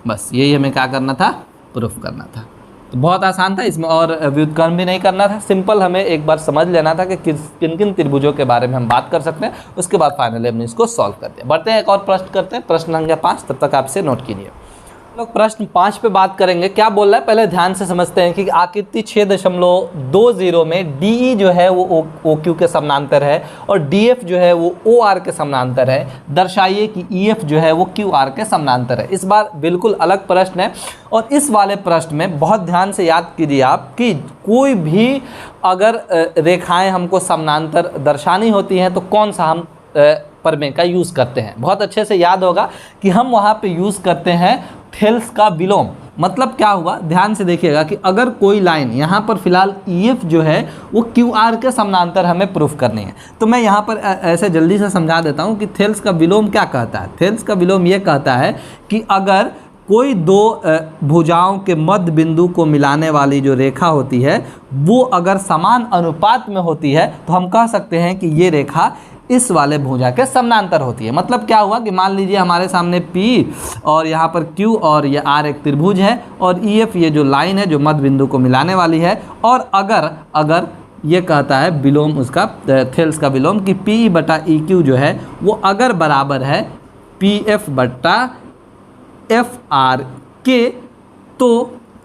बस यही हमें क्या करना था, प्रूफ करना था। तो बहुत आसान था, इसमें और व्युत्क्रम भी नहीं करना था, सिंपल हमें एक बार समझ लेना था कि किन किन त्रिभुजों के बारे में हम बात कर सकते हैं, उसके बाद फाइनली हमने इसको सॉल्व कर दिया। बढ़ते हैं एक और प्रश्न करते हैं, प्रश्न संख्या 5, तब तक आपसे नोट कीजिए। लोग प्रश्न 5 पे बात करेंगे। क्या बोल रहा है पहले ध्यान से समझते हैं कि आकृति 6.20 में DE जो है वो OQ के समानांतर है और DF जो है वो OR के समानांतर है। दर्शाइए कि EF जो है वो QR के समानांतर है। इस बार बिल्कुल अलग प्रश्न है और इस वाले प्रश्न में बहुत ध्यान से याद कीजिए आप कि कोई भी अगर रेखाएं हमको समानांतर दर्शानी होती हैं तो कौन सा हम प्रमेय का यूज़ करते हैं। बहुत अच्छे से याद होगा कि हम वहाँ पे यूज़ करते हैं थेल्स का विलोम। मतलब क्या हुआ, ध्यान से देखिएगा कि अगर कोई लाइन यहाँ पर फिलहाल EF जो है वो QR के समानांतर हमें प्रूफ करनी है, तो मैं यहाँ पर ऐसे जल्दी से समझा देता हूँ कि थेल्स का विलोम क्या कहता है। थेल्स का विलोम ये कहता है कि अगर कोई दो भुजाओं के मध्य बिंदु को मिलाने वाली जो रेखा होती है वो अगर समान अनुपात में होती है तो हम कह सकते हैं कि ये रेखा इस वाले भुजा के समानांतर होती है। मतलब क्या हुआ कि मान लीजिए हमारे सामने P और यहाँ पर Q और ये R एक त्रिभुज है और EF ये जो लाइन है जो मध्य बिंदु को मिलाने वाली है, और अगर ये कहता है विलोम उसका थेल्स का विलोम कि PE बटा EQ जो है वो अगर बराबर है PF बटा FR के,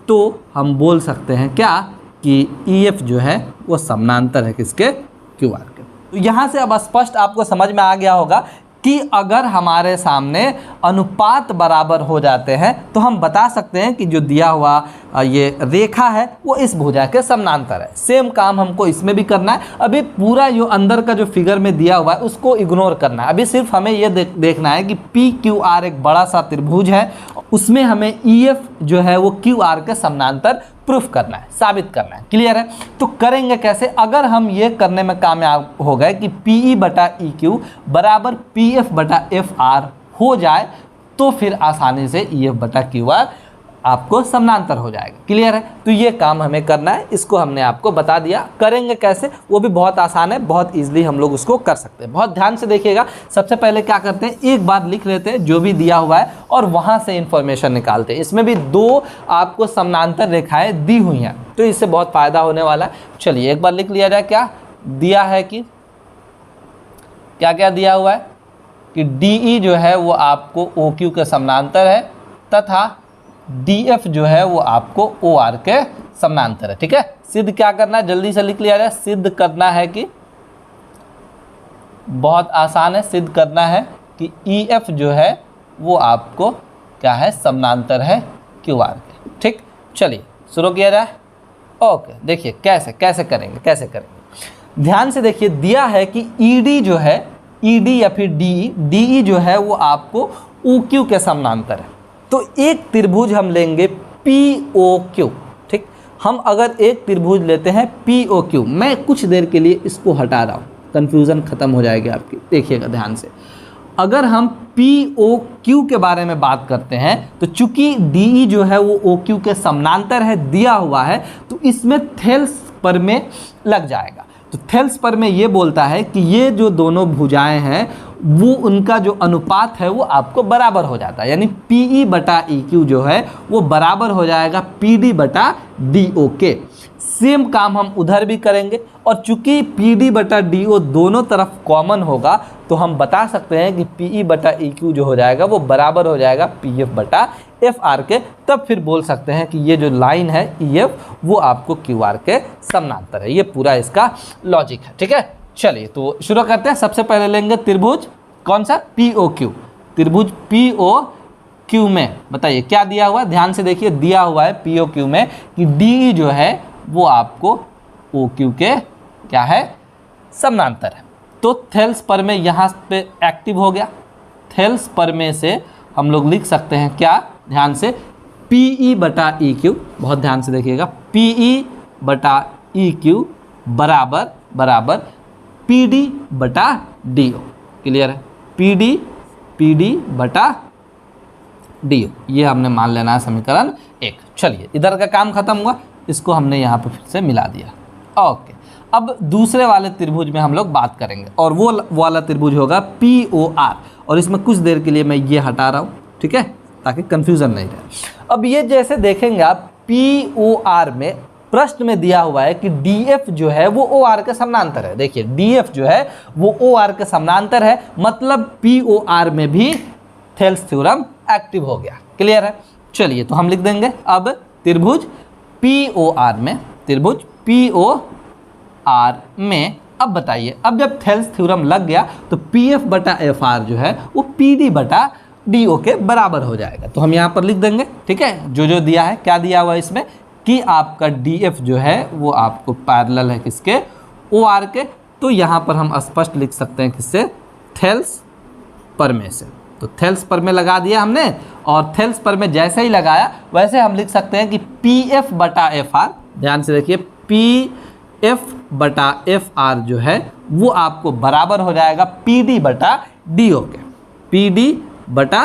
तो हम बोल सकते हैं क्या कि EF जो है वो समानांतर है किसके, QR के। तो यहाँ से अब स्पष्ट आपको समझ में आ गया होगा कि अगर हमारे सामने अनुपात बराबर हो जाते हैं तो हम बता सकते हैं कि जो दिया हुआ ये रेखा है वो इस भुजा के समानांतर है। सेम काम हमको इसमें भी करना है। अभी पूरा जो अंदर का जो फिगर में दिया हुआ है उसको इग्नोर करना है। अभी सिर्फ हमें ये देखना है कि PQR एक बड़ा सा त्रिभुज है, उसमें हमें EF जो है वो QR के समानांतर प्रूफ करना है, साबित करना है। क्लियर है? तो करेंगे कैसे? अगर हम ये करने में कामयाब हो गए कि PE बटा EQ बराबर PF बटा FR हो जाए तो फिर आसानी से EF बटा QR आपको समानांतर हो जाएगा। क्लियर है? तो ये काम हमें करना है, इसको हमने आपको बता दिया। करेंगे कैसे वो भी बहुत आसान है, बहुत ईजिली हम लोग उसको कर सकते हैं। बहुत ध्यान से देखिएगा। सबसे पहले क्या करते हैं, एक बार लिख लेते हैं जो भी दिया हुआ है और वहाँ से इंफॉर्मेशन निकालते हैं। इसमें भी दो आपको समानांतर रेखाएं दी हुई हैं तो इससे बहुत फ़ायदा होने वाला है। चलिए एक बार लिख लिया जाए। क्या दिया है कि क्या क्या दिया हुआ है कि DE जो है वो आपको OQ के समानांतर है तथा DF जो है वो आपको OR के समानांतर है। ठीक है, सिद्ध क्या करना है, जल्दी से लिख लिया जाए। सिद्ध करना है कि बहुत आसान है, सिद्ध करना है कि EF जो है वो आपको क्या है, समानांतर है QR के। ठीक, चलिए शुरू किया जाए। ओके, देखिए कैसे करेंगे। ध्यान से देखिए, दिया है कि ED जो है, ED या फिर DE जो है वो आपको OQ के समानांतर है। तो एक त्रिभुज हम लेंगे POQ। ठीक, हम अगर एक त्रिभुज लेते हैं POQ, मैं कुछ देर के लिए इसको हटा रहा हूँ, कन्फ्यूज़न खत्म हो जाएगी आपकी। देखिएगा ध्यान से, अगर हम POQ के बारे में बात करते हैं तो चूंकि DE जो है वो OQ के समानांतर है, दिया हुआ है, तो इसमें थेल्स प्रमेय लग जाएगा। तो थेल्स प्रमेय ये बोलता है कि ये जो दोनों भुजाएं हैं वो उनका जो अनुपात है वो आपको बराबर हो जाता है, यानी PE बटा EQ जो है वो बराबर हो जाएगा PD बटा DO के। सेम काम हम उधर भी करेंगे और चूंकि PD बटा DO दोनों तरफ कॉमन होगा तो हम बता सकते हैं कि PE बटा EQ जो हो जाएगा वो बराबर हो जाएगा PF बटा FR के। तब फिर बोल सकते हैं कि ये जो लाइन है EF वो आपको QR के समानांतर है। ये पूरा इसका लॉजिक है। ठीक है, चलिए तो शुरू करते हैं। सबसे पहले लेंगे त्रिभुज कौन सा, POQ। त्रिभुज POQ में बताइए क्या दिया हुआ है, ध्यान से देखिए। दिया हुआ है POQ में कि DE जो है वो आपको OQ के क्या है, समानांतर है। तो थेल्स प्रमेय यहाँ पे एक्टिव हो गया। थेल्स प्रमेय से हम लोग लिख सकते हैं क्या, ध्यान से, PE बटा EQ, बहुत ध्यान से देखिएगा, PE बटा EQ बराबर PD बटा DO। क्लियर है, PD बटा DO, ये हमने मान लेना है समीकरण 1। चलिए इधर का काम खत्म हुआ, इसको हमने यहाँ पे फिर से मिला दिया। ओके, अब दूसरे वाले त्रिभुज में हम लोग बात करेंगे और वो वाला त्रिभुज होगा POR, और इसमें कुछ देर के लिए मैं ये हटा रहा हूँ, ठीक है, ताकि कंफ्यूजन नहीं रहे। अब ये जैसे देखेंगे आप पी ओ आर में प्रश्न में दिया हुआ है कि डी एफ जो है वो ओ आर के समानांतर है। देखिए डी एफ जो है वो ओ आर के समानांतर है, मतलब पी ओ आर में भी थेल्स थ्योरम एक्टिव हो गया। क्लियर है? चलिए तो हम लिख देंगे अब त्रिभुज पी ओ आर में, त्रिभुज पी ओ आर में अब बताइए, अब जब थेल्स थ्योरम लग गया तो पी एफ बटा एफ आर जो है वो पी डी बटा डी ओ के बराबर हो जाएगा। तो हम यहाँ पर लिख देंगे, ठीक है, जो दिया है, क्या दिया हुआ है इसमें कि आपका डी एफ जो है वो आपको पैरेलल है किसके, ओ आर के। तो यहाँ पर हम स्पष्ट लिख सकते हैं किससे, थेल्स पर में से। तो थेल्स पर में लगा दिया हमने, और थेल्स पर में जैसे ही लगाया वैसे हम लिख सकते हैं कि पी एफ बटा एफ आर, ध्यान से देखिए, पी एफ बटा एफ आर जो है वो आपको बराबर हो जाएगा पी डी बटा डी ओ के, पी डी बटा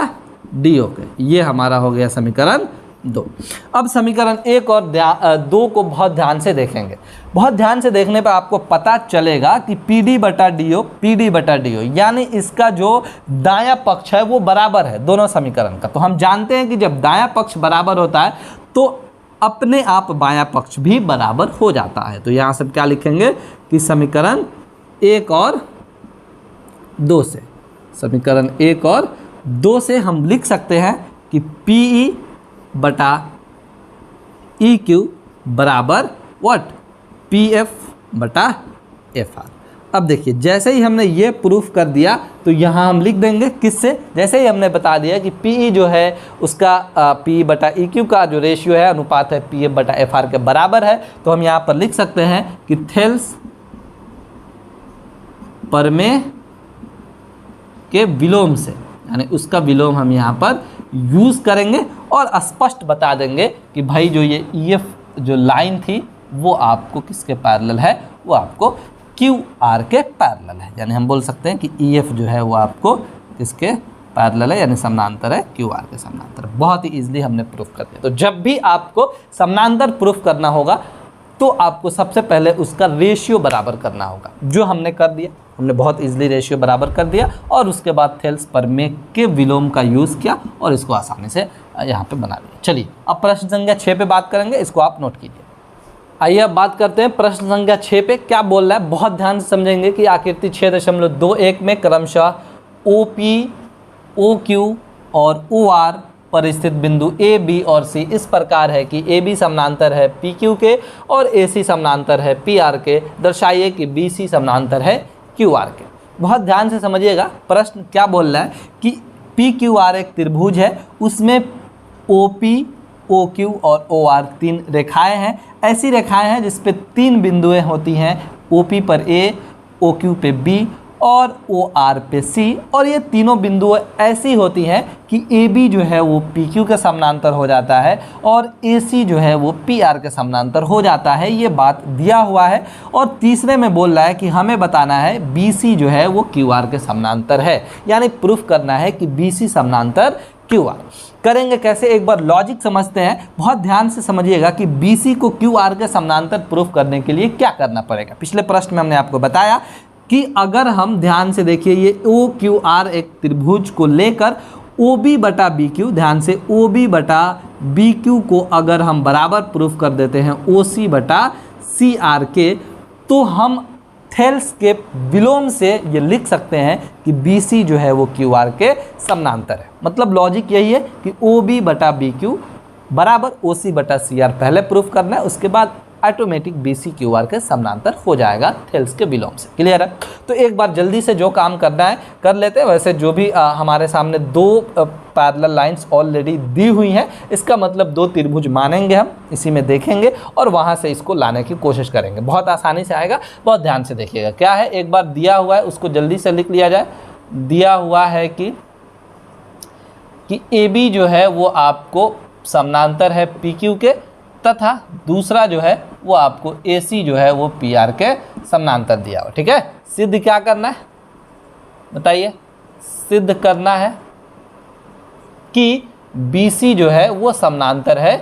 डी ओ के। ये हमारा हो गया समीकरण 2। अब समीकरण 1 और 2 को बहुत ध्यान से देखेंगे। बहुत ध्यान से देखने पर आपको पता चलेगा कि पी डी बटा डी ओ, पी डी बटा डी ओ, यानी इसका जो दायां पक्ष है वो बराबर है दोनों समीकरण का। तो हम जानते हैं कि जब दायां पक्ष बराबर होता है तो अपने आप बायां पक्ष भी बराबर हो जाता है। तो यहाँ से क्या लिखेंगे कि समीकरण 1 और 2 से, समीकरण 1 और 2 से हम लिख सकते हैं कि पी ई बटा ई क्यू बराबर व्हाट, पी एफ बटा एफ आर। अब देखिए जैसे ही हमने ये प्रूफ कर दिया तो यहाँ हम लिख देंगे किससे, जैसे ही हमने बता दिया कि पी ई जो है उसका पी बटा ई क्यू का जो रेशियो है, अनुपात है, पी एफ बटा एफ आर के बराबर है। तो हम यहाँ पर लिख सकते हैं कि थेल्स परमेय के विलोम से, यानी उसका विलोम हम यहाँ पर यूज़ करेंगे और स्पष्ट बता देंगे कि भाई जो ये ई एफ जो लाइन थी वो आपको किसके पैरेलल है, वो आपको क्यू आर के पैरेलल है। यानी हम बोल सकते हैं कि ई एफ जो है वो आपको किसके पैरेलल है, यानी समानांतर है क्यू आर के समानांतर। बहुत ही ईजिली हमने प्रूफ कर दिया। तो जब भी आपको समानांतर प्रूफ करना होगा तो आपको सबसे पहले उसका रेशियो बराबर करना होगा, जो हमने कर दिया। हमने बहुत इजीली रेशियो बराबर कर दिया और उसके बाद थेल्स परमेय के विलोम का यूज़ किया और इसको आसानी से यहाँ पे बना लिया। चलिए अब प्रश्न संख्या 6 पे बात करेंगे, इसको आप नोट कीजिए। आइए अब बात करते हैं प्रश्न संख्या 6 पे क्या बोल रहा है। बहुत ध्यान से समझेंगे कि आकृति 6.21 में क्रमशः ओ पी, ओ क्यू और ओ आर पर स्थित बिंदु ए, बी और सी इस प्रकार है कि ए बी समानांतर है पी क्यू के और ए सी समानांतर है पी आर के। दर्शाइए कि बी सी समानांतर है क्यू आर के। बहुत ध्यान से समझिएगा, प्रश्न क्या बोल रहा है कि पी क्यू आर एक त्रिभुज है, उसमें ओ पी, ओ क्यू और ओ आर 3 रेखाएं हैं। ऐसी रेखाएं हैं जिस पे 3 बिंदुएं होती हैं, ओ पी पर ए, ओ क्यू पे बी और ओ आर पे सी। और ये तीनों बिंदुएं ऐसी होती हैं कि ए बी जो है वो पी क्यू के समानांतर हो जाता है और ए सी जो है वो पी आर के समानांतर हो जाता है। ये बात दिया हुआ है। और तीसरे में बोल रहा है कि हमें बताना है बी सी जो है वो क्यू आर के समानांतर है, यानी प्रूफ करना है कि बी सी समानांतर क्यू आर। करेंगे कैसे, एक बार लॉजिक समझते हैं। बहुत ध्यान से समझिएगा कि बी सी को क्यू आर के समानांतर प्रूफ करने के लिए क्या करना पड़ेगा। पिछले प्रश्न में हमने आपको बताया कि अगर हम ध्यान से देखिए, ये ओ क्यू आर एक त्रिभुज को लेकर ओ बी बटा बी क्यू, ध्यान से ओ बी बटा बी क्यू को अगर हम बराबर प्रूफ कर देते हैं ओ सी बटा सी आर के, तो हम थेल्स के विलोम से ये लिख सकते हैं कि बी सी जो है वो क्यू आर के समानांतर है। मतलब लॉजिक यही है कि ओ बी बटा बी क्यू बराबर ओ सी बटा सी आर पहले प्रूफ करना है, उसके बाद automatic B C Q R के समानांतर हो जाएगा थेल्स के विलोम से। क्लियर है? तो एक बार जल्दी से जो काम करना है कर लेते हैं। वैसे जो भी हमारे सामने 2 पैरेलल लाइंस ऑलरेडी दी हुई हैं, इसका मतलब 2 त्रिभुज मानेंगे हम, इसी में देखेंगे और वहाँ से इसको लाने की कोशिश करेंगे। बहुत आसानी से आएगा, बहुत ध्यान से देखिएगा। क्या है, एक बार दिया हुआ है उसको जल्दी से लिख लिया जाए। दिया हुआ है कि ए बी जो है वो आपको समानांतर है पी क्यू के, तथा दूसरा जो है वो आपको ए सी जो है वो पी आर के समानांतर दिया हुआ। ठीक है, सिद्ध क्या करना है बताइए? सिद्ध करना है कि बी सी जो है वो समानांतर है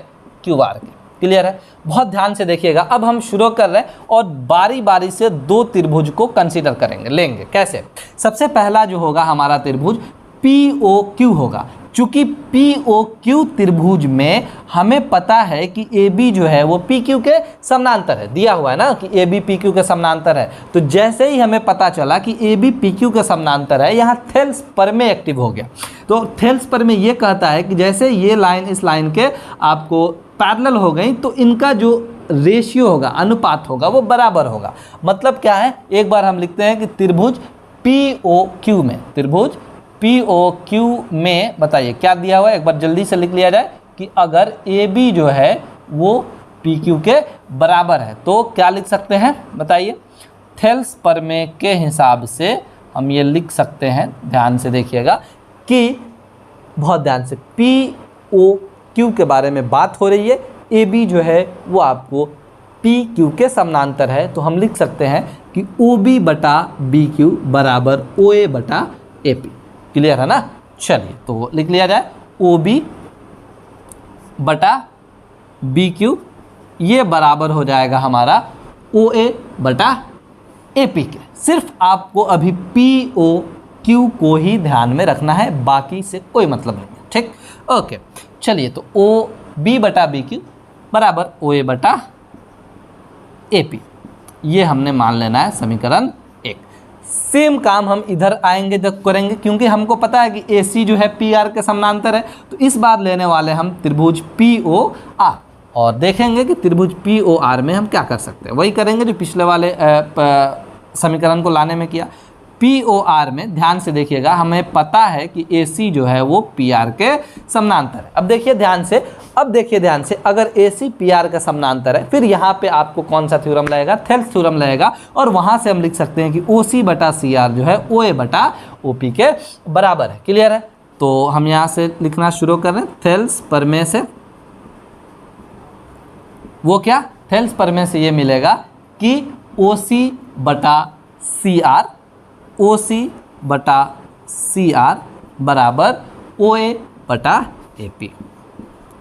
क्यू आर के। क्लियर है? बहुत ध्यान से देखिएगा। अब हम शुरू कर रहे हैं और बारी बारी से 2 त्रिभुज को कंसीडर करेंगे, लेंगे। कैसे? सबसे पहला जो होगा हमारा त्रिभुज पी ओ क्यू होगा। चूंकि पी ओ क्यू त्रिभुज में हमें पता है कि ए बी जो है वो पी क्यू के समानांतर है, दिया हुआ है ना कि ए बी पी क्यू के समानांतर है। तो जैसे ही हमें पता चला कि ए बी पी क्यू के समानांतर है, यहाँ थेल्स प्रमेय एक्टिव हो गया। तो थेल्स प्रमेय ये कहता है कि जैसे ये लाइन इस लाइन के आपको पैरेलल हो गई तो इनका जो रेशियो होगा, अनुपात होगा, वो बराबर होगा। मतलब क्या है, एक बार हम लिखते हैं कि त्रिभुज पी ओ क्यू में, त्रिभुज पी ओ क्यू में बताइए क्या दिया हुआ है, एक बार जल्दी से लिख लिया जाए कि अगर ए बी जो है वो पी क्यू के बराबर है तो क्या लिख सकते हैं बताइए। थेल्स प्रमेय के हिसाब से हम ये लिख सकते हैं, ध्यान से देखिएगा कि बहुत ध्यान से, पी ओ क्यू के बारे में बात हो रही है, ए बी जो है वो आपको पी क्यू के समानांतर है। तो हम लिख सकते हैं कि ओ बी बटा बी क्यू बराबर ओ ए बटा ए पी। क्लियर है ना। चलिए तो लिख लिया जाए, ओ बी बटा बी क्यू ये बराबर हो जाएगा हमारा ओ ए बटा ए पी के। सिर्फ आपको अभी पी ओ क्यू को ही ध्यान में रखना है, बाकी से कोई मतलब नहीं है। ठीक, ओके। चलिए तो ओ बी बटा बी क्यू बराबर ओ ए बटा ए पी, ये हमने मान लेना है समीकरण 1। सेम काम हम इधर आएंगे जब करेंगे, क्योंकि हमको पता है कि ए सी जो है पी आर के समानांतर है। तो इस बार लेने वाले हम त्रिभुज पी ओ आर और देखेंगे कि त्रिभुज पी ओ आर में हम क्या कर सकते हैं। वही करेंगे जो पिछले वाले समीकरण को लाने में किया। पी ओ आर में ध्यान से देखिएगा, हमें पता है कि ए सी जो है वो पी आर के समानांतर है। अब देखिए ध्यान से, अगर ए सी पी आर का समानांतर है, फिर यहाँ पे आपको कौन सा थ्योरम लगेगा, थेल्स थ्योरम लगेगा। और वहाँ से हम लिख सकते हैं कि ओ सी बटा सी आर जो है ओ ए बटा ओ पी के बराबर है। क्लियर है। तो हम यहाँ से लिखना शुरू कर रहे हैं थेल्स प्रमेय से। वो क्या, थेल्स प्रमेय से ये मिलेगा कि ओ सी बटा सी आर, ओ सी बटा सी आर बराबर ओ ए बटा ए पी।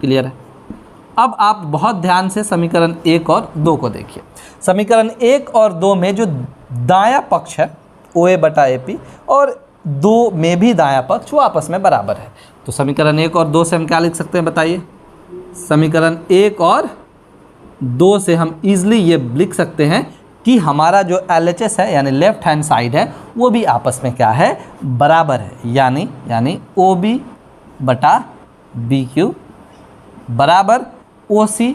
क्लियर है। अब आप बहुत ध्यान से समीकरण 1 और 2 को देखिए। समीकरण 1 और 2 में जो दायां पक्ष है ओ ए बटा ए पी और 2 में भी दायां पक्ष वो आपस में बराबर है। तो समीकरण 1 और 2 से हम क्या लिख सकते हैं बताइए। समीकरण 1 और 2 से हम इजली ये लिख सकते हैं कि हमारा जो LHS है यानी लेफ्ट हैंड साइड है वो भी आपस में क्या है, बराबर है। यानी ओ बी बटा बी क्यू बराबर ओ सी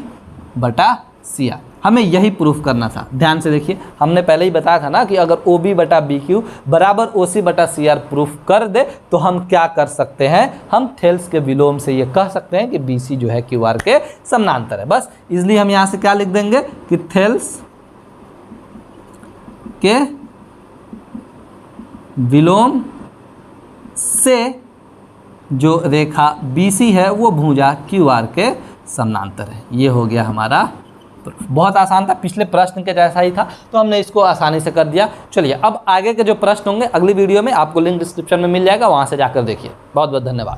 बटा सी आर। हमें यही प्रूफ करना था। ध्यान से देखिए, हमने पहले ही बताया था ना कि अगर ओ बी बटा बी क्यू बराबर ओ सी बटा सी आर प्रूफ कर दे तो हम क्या कर सकते हैं, हम थेल्स के विलोम से ये कह सकते हैं कि बी सी जो है क्यू आर के समानांतर है। बस इसलिए हम यहाँ से क्या लिख देंगे कि थेल्स के विलोम से जो रेखा BC है वो भुजा QR के समानांतर है। ये हो गया हमारा प्रूफ। बहुत आसान था, पिछले प्रश्न के जैसा ही था, तो हमने इसको आसानी से कर दिया। चलिए अब आगे के जो प्रश्न होंगे अगली वीडियो में आपको लिंक डिस्क्रिप्शन में मिल जाएगा, वहाँ से जाकर देखिए। बहुत बहुत धन्यवाद।